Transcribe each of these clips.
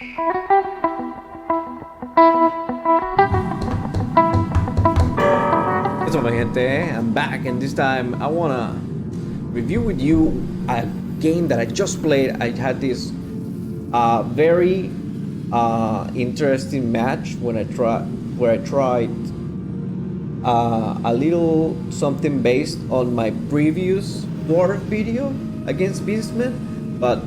What's up, my gente? I'm back, and this time I wanna review with you a game that I just played. I had this very interesting match where I tried a little something based on my previous dwarf video against Beastmen, but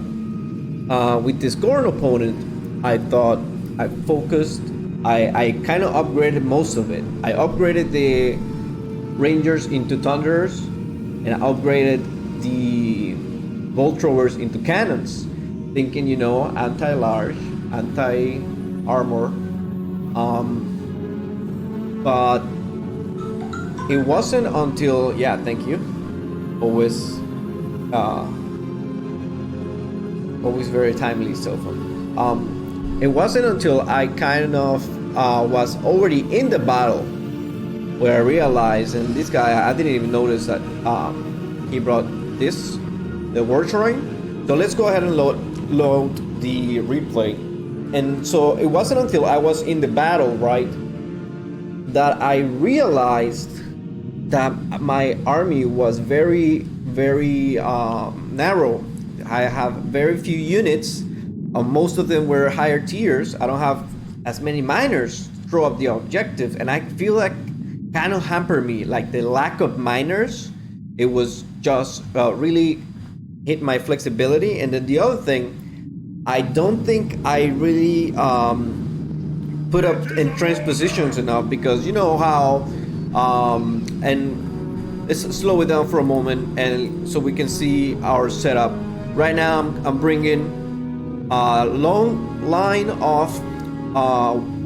with this Khorne opponent, I thought I focused. I kind of upgraded most of it. I upgraded the Rangers into Thunderers, and I upgraded the Bolt Throwers into Cannons, thinking, you know, anti-large, anti-armor. But it wasn't until, yeah, thank you. Always very timely cell phone. It wasn't until I kind of was already in the battle where I realized, and this guy, I didn't even notice that he brought this, the war terrain. So let's go ahead and load the replay. And so it wasn't until I was in the battle, right, that I realized that my army was very, very narrow. I have very few units. Most of them were higher tiers. I don't have as many miners to throw up the objective, and I feel like kind of hampered me. Like the lack of miners, it was just really hit my flexibility. And then the other thing, I don't think I really put up entrenched positions enough, because you know how and let's slow it down for a moment and so we can see our setup. Right now I'm bringing a long line of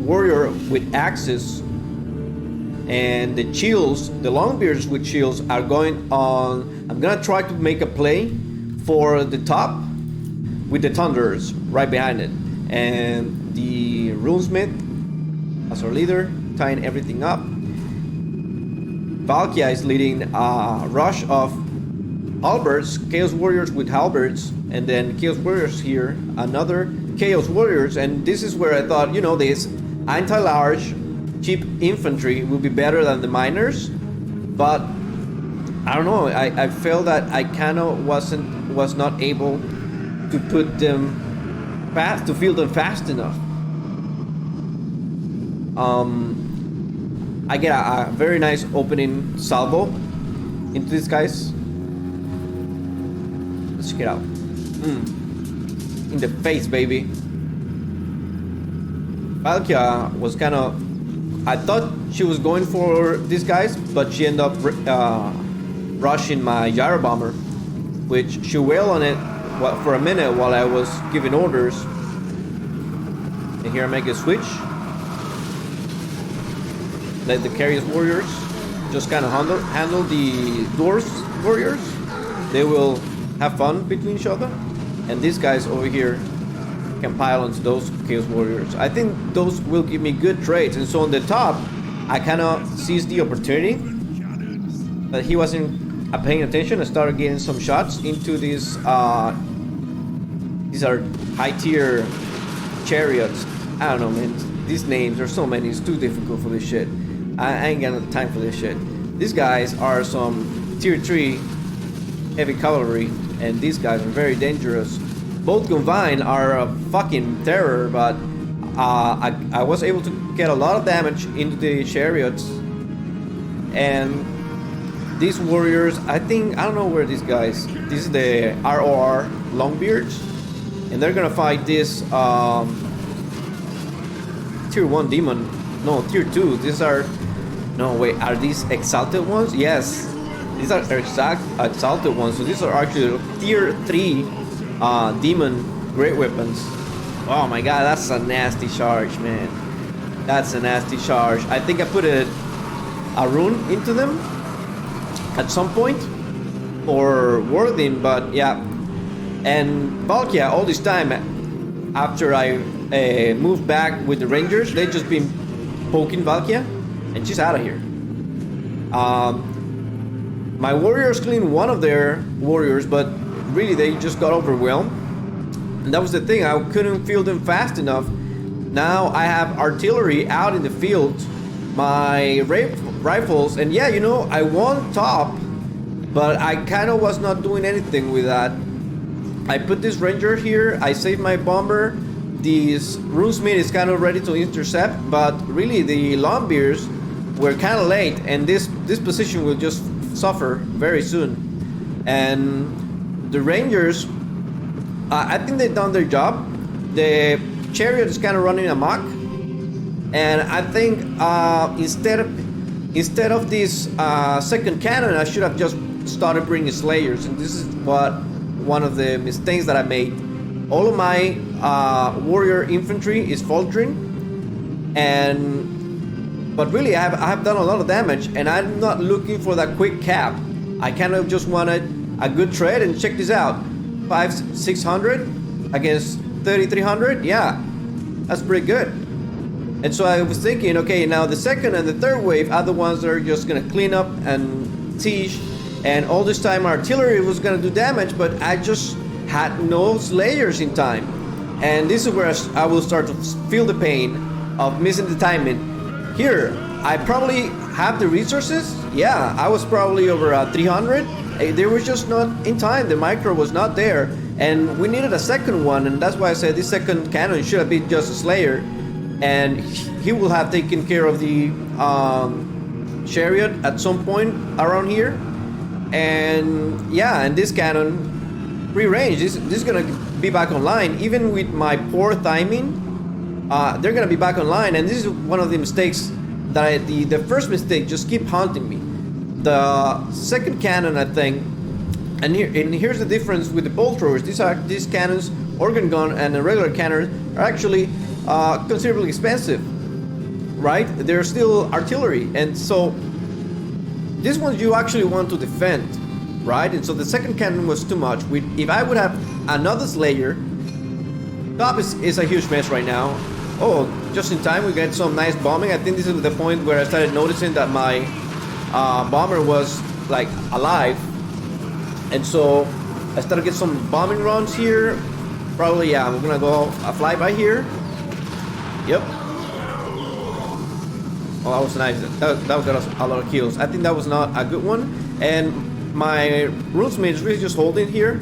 warrior with axes, and the shields, the longbeards with shields are going on. I'm gonna try to make a play for the top with the Thunderers right behind it, and the Runesmith as our leader, tying everything up. Valkia is leading a rush of halberds, Chaos Warriors with halberds, and then Chaos Warriors here, another Chaos Warriors. And this is where I thought, you know, this anti-large cheap infantry will be better than the miners, but I don't know, I felt that I kind of was not able to put them fast, to field them fast enough. I get a very nice opening salvo into these guys. Let's check it out. In the face, baby. Valkia was kind of, I thought she was going for these guys, but she ended up rushing my gyro bomber, which she wailed on it for a minute while I was giving orders. And here I make a switch. Let the Chaos Warriors just kind of handle the Dwarves Warriors. They will have fun between each other, and these guys over here can pile onto those Chaos Warriors. I think those will give me good trades. And so on the top, I kind of seized the opportunity that he wasn't paying attention. I started getting some shots into these. These are high tier chariots. I don't know, man. These names are so many. It's too difficult for this shit. I ain't got time for this shit. These guys are some tier 3 heavy cavalry, and these guys are very dangerous. Both combined are a fucking terror, but I was able to get a lot of damage into the chariots. And these warriors, I don't know where these guys, this is the ROR Longbeards, and they're gonna fight this tier 1 demon. No, tier 2. These are, no wait, are these exalted ones? Yes, these are exalted ones. So these are actually tier 3 demon great weapons. Oh my god, that's a nasty charge, man. That's a nasty charge. I think I put a rune into them at some point for warding, but yeah. And Valkia, all this time after I moved back with the Rangers, they just been poking Valkia, and she's out of here. My warriors cleaned one of their warriors, but really they just got overwhelmed. And that was the thing, I couldn't field them fast enough. Now I have artillery out in the field, my rifles, and yeah, you know, I won top, but I kind of was not doing anything with that. I put this ranger here, I saved my bomber, this runesmith is kind of ready to intercept, but really the longbeards were kind of late, and this position will just suffer very soon. And the rangers, I think they've done their job. The chariot is kind of running amok, and I think instead of this second cannon, I should have just started bringing slayers. And this is one of the mistakes that I made. All of my warrior infantry is faltering, but really I have done a lot of damage, and I'm not looking for that quick cap. I kind of just wanted a good trade, and check this out. 600 against 3,300, yeah, that's pretty good. And so I was thinking, okay, now the second and the third wave are the ones that are just gonna clean up and siege, and all this time artillery was gonna do damage, but I just had no slayers in time. And this is where I will start to feel the pain of missing the timing. Here, I probably have the resources. Yeah, I was probably over 300. They were just not in time. The micro was not there, and we needed a second one, and that's why I said this second cannon should have been just a slayer, and he will have taken care of the chariot at some point around here. And yeah, and this cannon pre-range, this is gonna be back online. Even with my poor timing, they're gonna be back online, and this is one of the mistakes that the first mistake just keep haunting me. The second cannon, I think, and here's the difference with the bolt throwers. These cannons, organ gun and a regular cannon, are actually considerably expensive, right? They're still artillery, and so this one you actually want to defend, right? And so the second cannon was too much. If I would have another slayer, top is a huge mess right now. Oh, just in time we get some nice bombing. I think this is the point where I started noticing that my bomber was like alive, and so I started getting some bombing runs here. Probably, yeah, I'm gonna go a flyby here. Yep. Oh, that was nice. That got us a lot of kills. I think that was not a good one, and my runesmith is really just holding here.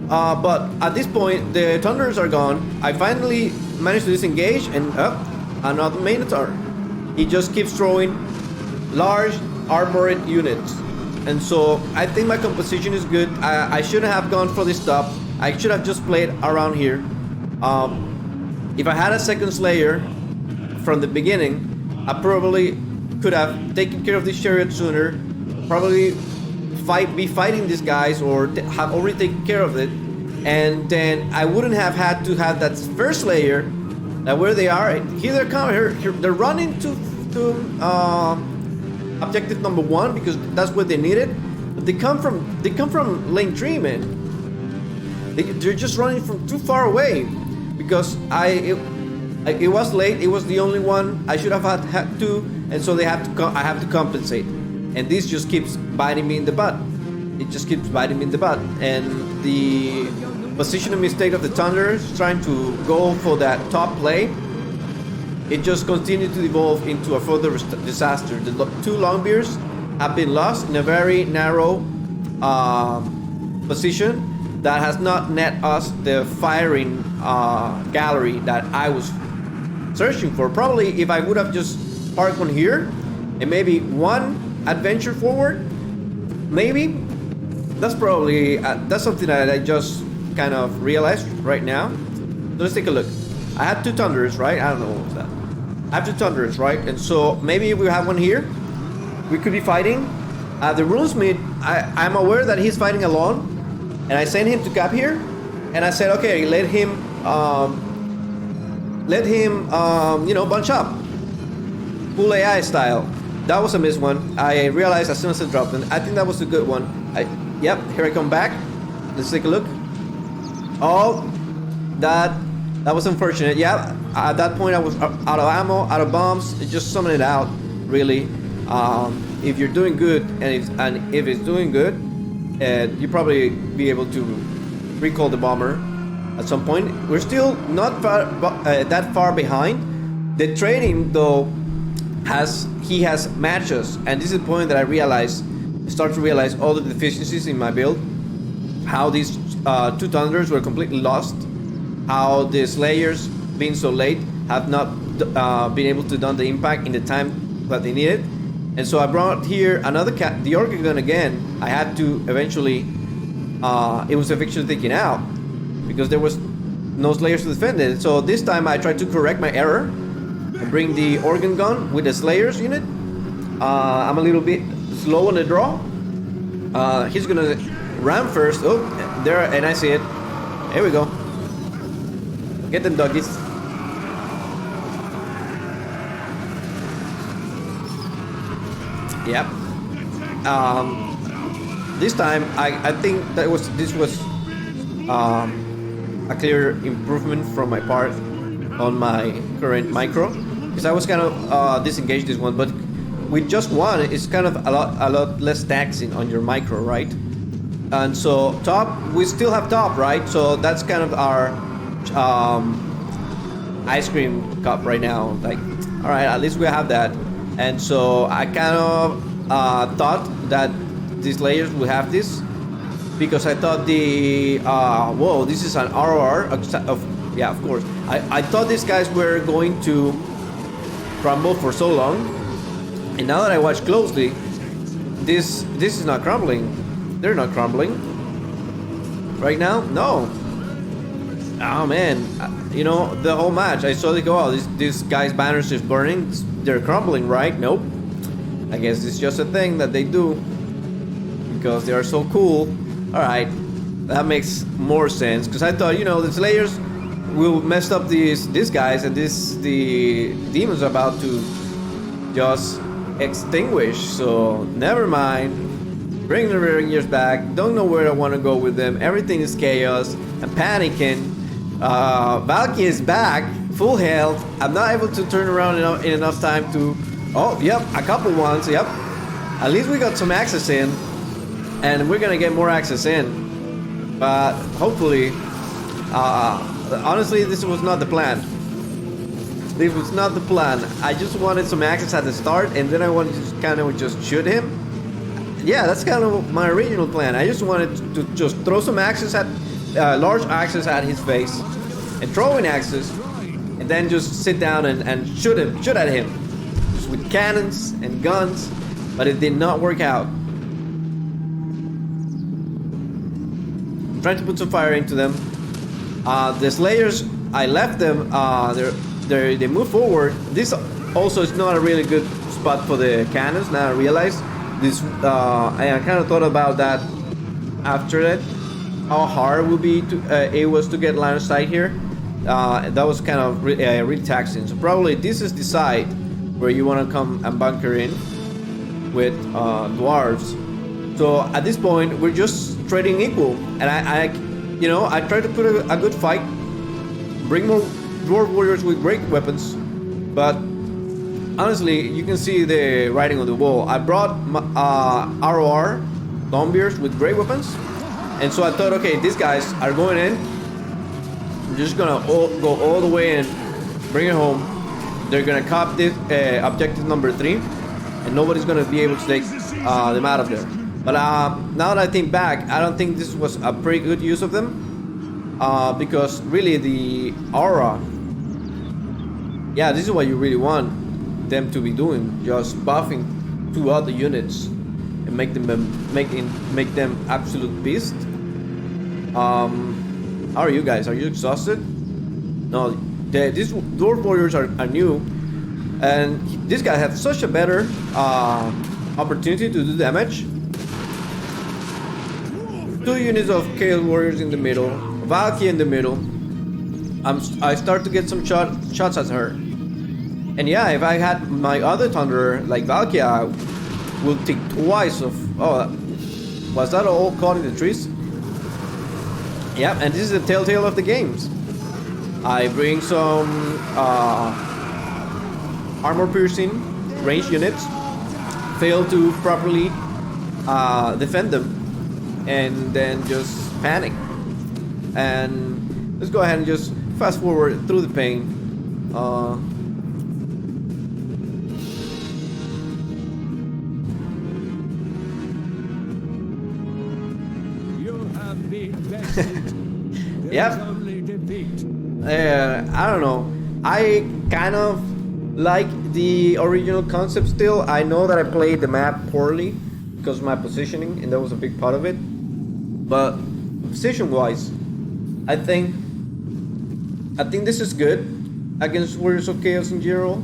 But at this point, the thunders are gone. I finally managed to disengage, and another Minotaur. He just keeps throwing large armored units, and so I think my composition is good. I shouldn't have gone for this top. I should have just played around here. If I had a second slayer from the beginning, I probably could have taken care of this chariot sooner. Probably be fighting these guys, or have already taken care of it, and then I wouldn't have had to have that first layer. Now where they are, here they're coming. Here they're running to objective number 1 because that's what they needed. But they come from lane 3, man. They're just running from too far away because it was late. It was the only one. I should have had to, and so I have to compensate. And this just keeps biting me in the butt. It just keeps biting me in the butt. And the positioning mistake of the Thunders trying to go for that top play, it just continued to evolve into a further disaster. The 2 Longbeards have been lost in a very narrow position that has not net us the firing gallery that I was searching for. Probably if I would have just parked one here and maybe one adventure forward, maybe. That's probably that's something that I just kind of realized right now. So let's take a look. I had 2 Thunders, right? I don't know what was that. I have 2 Thunders, right? And so maybe if we have one here, we could be fighting. The runesmith, I'm aware that he's fighting alone, and I sent him to cap here, and I said, okay, let him you know, bunch up, full AI style. That was a missed one. I realized as soon as I dropped it. I think that was a good one. Yep, here I come back. Let's take a look. Oh, that was unfortunate. Yeah, at that point I was out of ammo, out of bombs. Just summon it out, really. If you're doing good, and if it's doing good, you probably be able to recall the bomber. at some point. We're still not that far behind. The trading though has matches, and this is the point that I start to realize all the deficiencies in my build. How these two thunders were completely lost. How the slayers, being so late, have not been able to done the impact in the time that they needed. And so I brought here another the Orcagon again. I had to eventually, it was eventually taken out because there was no slayers to defend it. So this time I tried to correct my error and bring the Organ Gun with the slayers unit. I'm a little bit slow on the draw. He's gonna ram first. Oh, there, and I see it. Here we go. Get them doggies. Yep. This time I think this was a clear improvement from my part on my current micro, because I was kind of disengaged this one, but with just one it's kind of a lot less taxing on your micro, right? And so top, we still have top, right? So that's kind of our ice cream cup right now. Like, all right, at least we have that. And so I kind of thought that these layers would have this, because I thought the whoa, this is an ROR yeah, of course. I thought these guys were going to crumble for so long, and now that I watch closely, this is not crumbling. They're not crumbling right now. No. Oh man, you know, the whole match I saw they go, oh, this guy's banners is burning. They're crumbling, right? Nope. I guess it's just a thing that they do because they are so cool. All right, that makes more sense, because I thought, you know, the slayers will mess up these guys, and the demons are about to just extinguish. So never mind. Bring the Rangers back. Don't know where I want to go with them. Everything is chaos. I'm panicking. Valky is back, full health. I'm not able to turn around in enough time to... Oh, yep, a couple ones, yep. At least we got some access in, and we're gonna get more access in. But hopefully, honestly, this was not the plan. This was not the plan. I just wanted some access at the start, and then I wanted to kind of just shoot him. Yeah, that's kind of my original plan. I just wanted to just throw some axes at large axes at his face, and throw in axes, and then just sit down and shoot at him, just with cannons and guns. But it did not work out. I'm trying to put some fire into them. The slayers, I left them. They move forward. This also is not a really good spot for the cannons. Now I realize. This I kind of thought about that after that, how hard it would be it was to get line of sight here. That was kind of really taxing. So probably this is the side where you want to come and bunker in with dwarves. So at this point we're just trading equal, and I try to put a good fight, bring more dwarf warriors with great weapons, but honestly, you can see the writing on the wall. I brought ROR Zombiers with great weapons, and so I thought, okay, these guys are going in. I'm just gonna go all the way and bring it home. They're gonna cop this objective number 3, and nobody's gonna be able to take them out of there. But now that I think back, I don't think this was a pretty good use of them, because really the aura, yeah, this is what you really want them to be doing, just buffing 2 other units and make them absolute beast. How are you guys? Are you exhausted? No, these dwarf warriors are new, and this guy has such a better opportunity to do damage. 2 units of chaos warriors in the middle, Valky in the middle. I start to get some shots at her. And yeah, if I had my other Thunderer, like Valkyria, I will take twice of... Oh, was that all caught in the trees? Yeah, and this is the telltale of the games. I bring some armor-piercing ranged units, fail to properly defend them, and then just panic. And let's go ahead and just fast forward through the pain. You have been bested. Yep. There's only defeat. I don't know. I kind of like the original concept still. I know that I played the map poorly because of my positioning, and that was a big part of it. But position-wise, I think this is good against Warriors of Chaos in general.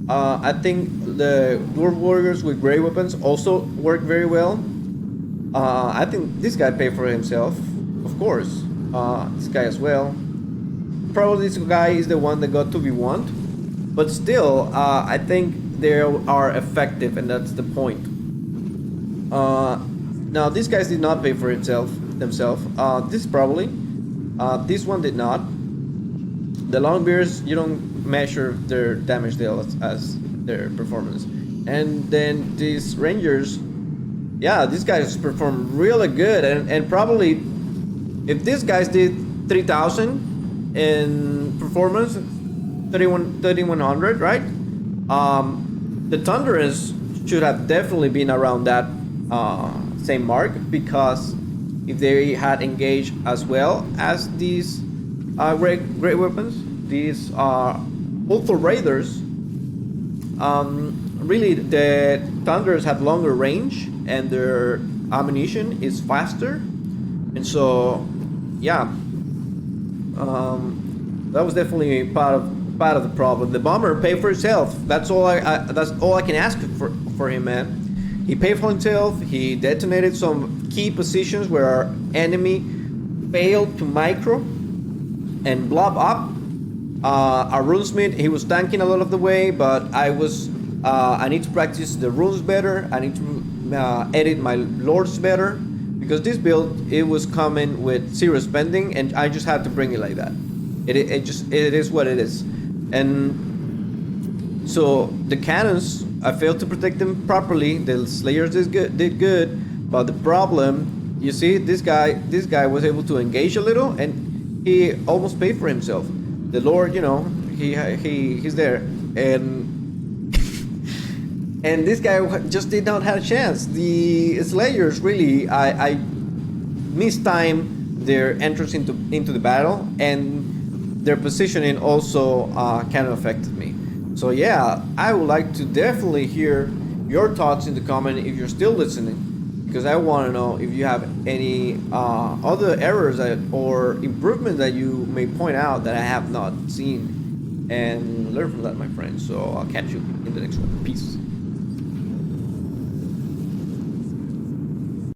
I think the Dwarf Warriors with Grey Weapons also work very well. I think this guy paid for himself, of course. This guy as well. Probably this guy is the one that got 2v1, but still, I think they are effective, and that's the point. Now, these guys did not pay for themselves. This probably. This one did not. The Longbeards, you don't measure their damage deal as their performance. And then these Rangers, yeah, these guys perform really good. And probably, if these guys did 3,000 in performance, 3,100, right? The Thunderers should have definitely been around that same mark, because if they had engaged as well as these great weapons, these Ultra Raiders, really the Thunderers have longer range and their ammunition is faster, and so yeah, that was definitely part of the problem. The bomber paid for itself. That's all I can ask for him, man. He paid for himself. He detonated some key positions where our enemy failed to micro and blob up. Our runesmith, he was tanking a lot of the way, but I need to practice the runes better. I need to edit my lords better, because this build, it was coming with zero spending, and I just had to bring it like that. It is what it is. And so the cannons, I failed to protect them properly. The Slayers did good, but the problem, you see, this guy was able to engage a little, and he almost paid for himself. The Lord, you know, he's there, and and this guy just did not have a chance. The Slayers really, I mistimed their entrance into the battle, and their positioning also kind of affected me. So yeah, I would like to definitely hear your thoughts in the comment if you're still listening, because I want to know if you have any other errors or improvements that you may point out that I have not seen, and learn from that, my friends. So I'll catch you in the next one. Peace.